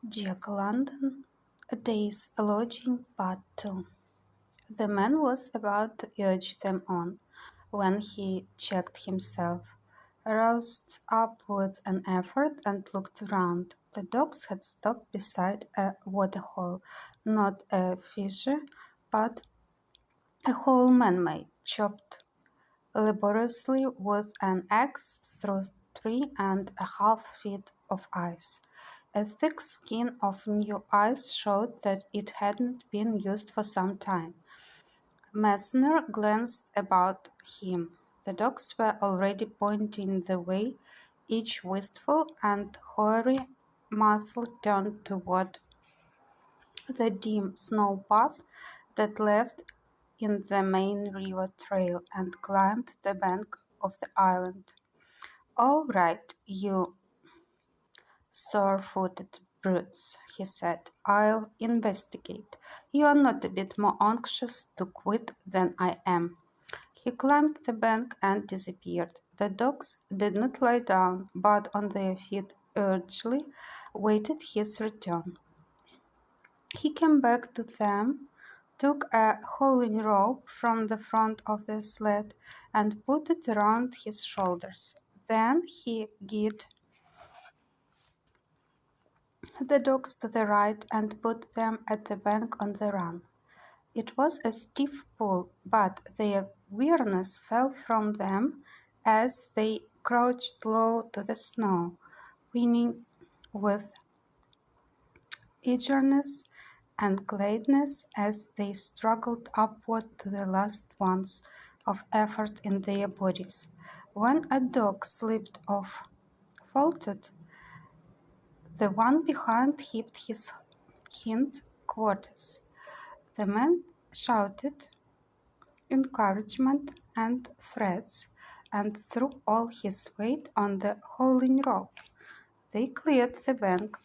Jack London, A Day's Lodging, Part 2. The man was about to urge them on, when he checked himself, roused up with an effort, and looked round. The dogs had stopped beside a waterhole, not a fissure, but a hole man-made, chopped laboriously with an axe through 3.5 feet of ice. A thick skin of new ice showed that it hadn't been used for some time. Messner glanced about him. The dogs were already pointing the way, each wistful and hoary muzzle turned toward the dim snow path that left in the main river trail and climbed the bank of the island. "All right, you sore-footed brutes," he said. "I'll investigate. You're not a bit more anxious to quit than I am." He climbed the bank and disappeared. The dogs did not lie down, but on their feet urgently waited his return. He came back to them, took a hauling rope from the front of the sled, and put it around his shoulders. Then he guided the dogs to the right and put them at the bank on the run. It was a stiff pull, but their weariness fell from them as they crouched low to the snow, whinnying with eagerness and gladness as they struggled upward to the last ounce of effort in their bodies. When a dog slipped or faltered, the one behind hipped his hind quarters. The man shouted encouragement and threats, and threw all his weight on the hauling rope. They cleared the bank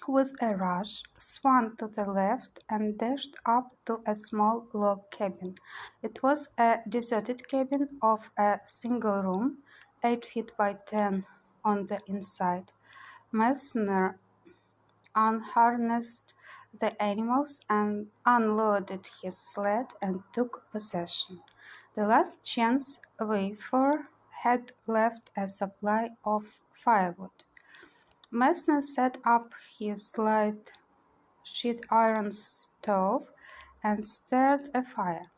with a rush, swung to the left, and dashed up to a small log cabin. It was a deserted cabin of a single room, 8 feet by 10 on the inside. Messner unharnessed the animals and unloaded his sled and took possession. The last chance wafer had left a supply of firewood. Messner set up his light sheet iron stove and stirred a fire.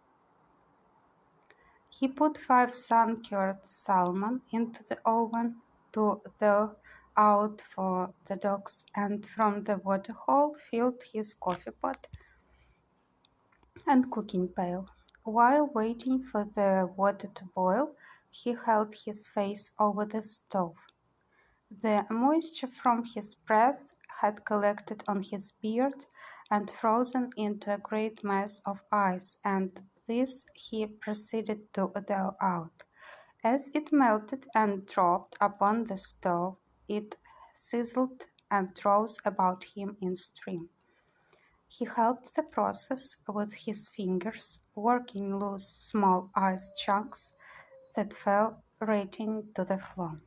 He put 5 sun-cured salmon into the oven to thaw out for the dogs, and from the waterhole filled his coffee pot and cooking pail. While waiting for the water to boil, he held his face over the stove. The moisture from his breath had collected on his beard and frozen into a great mass of ice, and this he proceeded to thaw out. As it melted and dropped upon the stove, it sizzled and rose about him in steam. He helped the process with his fingers, working loose small ice chunks that fell rattling to the floor.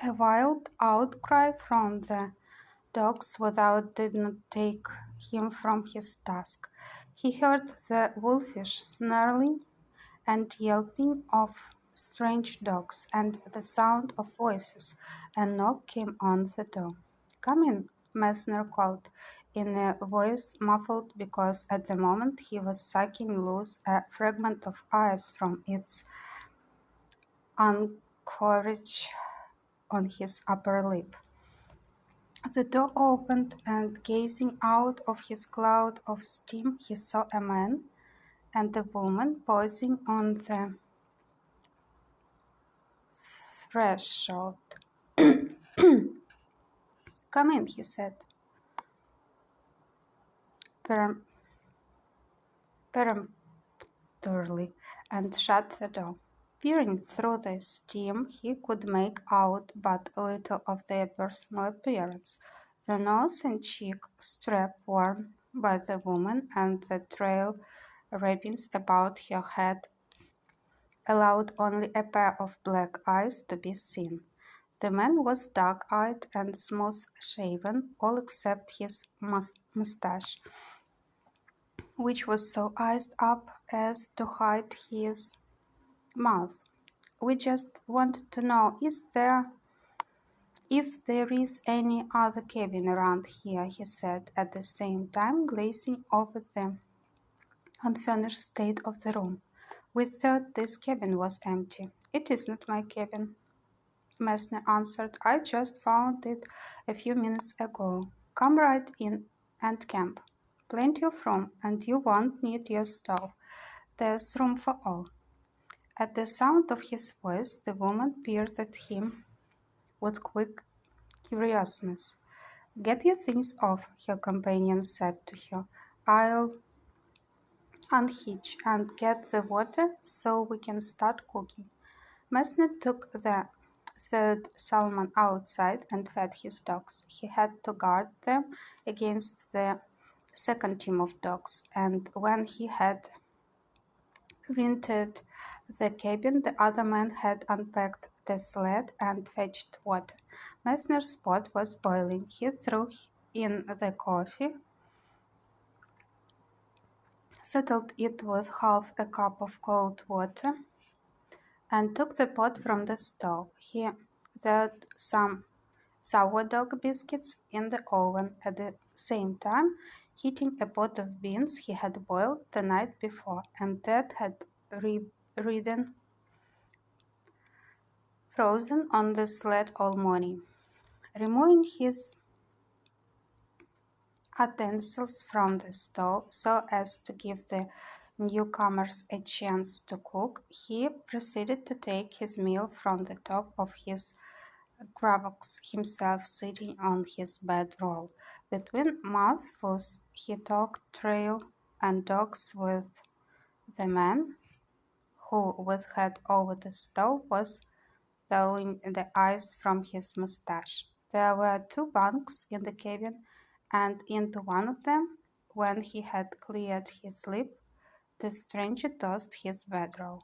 A wild outcry from the dogs without did not take him from his task. He heard the wolfish snarling and yelping of strange dogs, and the sound of voices. A knock came on the door. "Come in," Messner called, in a voice muffled because at the moment he was sucking loose a fragment of ice from its anchorage on his upper lip. The door opened, and gazing out of his cloud of steam, he saw a man and a woman pausing on the threshold. "Come in," he said peremptorily, and shut the door. Peering through the steam, he could make out but little of their personal appearance. The nose and cheek strap worn by the woman and the trail wrappings about her head allowed only a pair of black eyes to be seen. The man was dark-eyed and smooth-shaven, all except his mustache, which was so iced up as to hide his mouth. We just wanted to know, if there is any other cabin around here, he said, at the same time glazing over the unfurnished state of the room. We thought this cabin was empty. It is not my cabin, Messner answered. I just found it a few minutes ago. Come right in and camp. Plenty of room, and you won't need your stove. There's room for all. At the sound of his voice, the woman peered at him with quick curiousness. Get your things off, her companion said to her. I'll unhitch and get the water so we can start cooking. Messner took the third salmon outside and fed his dogs. He had to guard them against the second team of dogs, and when he had rented the cabin, the other man had unpacked the sled and fetched water. Messner's pot was boiling. He threw in the coffee, settled it with half a cup of cold water, and took the pot from the stove. He threw some sourdough biscuits in the oven at the same time, heating a pot of beans he had boiled the night before and that had ridden frozen on the sled all morning. Removing his utensils from the stove so as to give the newcomers a chance to cook, he proceeded to take his meal from the top of his Grubbox, himself sitting on his bedroll. Between mouthfuls, he talked trail and dogs with the man who, with head over the stove, was thawing the ice from his mustache. There were two bunks in the cabin, and into one of them, when he had cleared his lip, the stranger tossed his bedroll.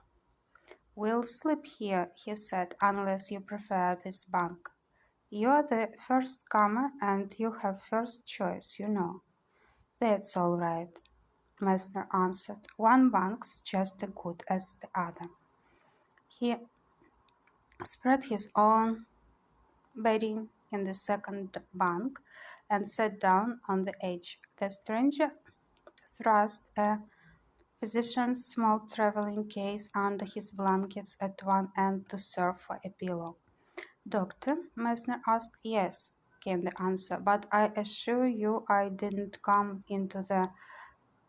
We'll sleep here, he said, unless you prefer this bunk. You're the first comer and you have first choice, you know. That's all right, Messner answered. One bunk's just as good as the other. He spread his own bedding in the second bunk and sat down on the edge. The stranger thrust a physician's small traveling case under his blankets at one end to serve for a pillow. Doctor? Messner asked. Yes, came the answer, but I assure you I didn't come into the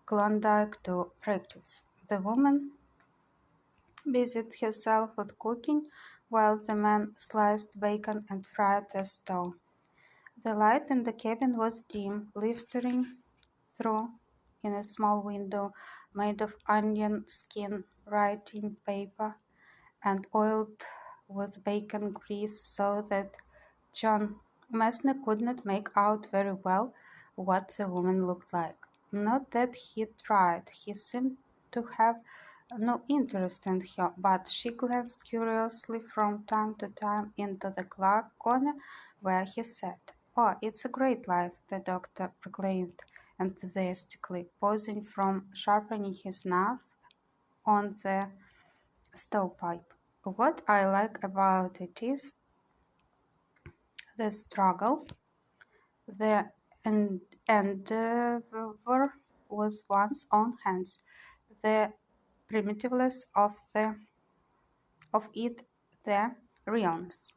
Klondike to practice. The woman busied herself with cooking while the man sliced bacon and fried the stove. The light in the cabin was dim, filtering through in a small window made of onion skin writing paper and oiled with bacon grease so that John Messner could not make out very well what the woman looked like. Not that he tried. He seemed to have no interest in her, but she glanced curiously from time to time into the dark corner where he sat. Oh, it's a great life, the doctor proclaimed enthusiastically, pausing from sharpening his knife on the stovepipe. What I like about it is the struggle, the endeavor with one's own hands, the primitiveness of it, the realness.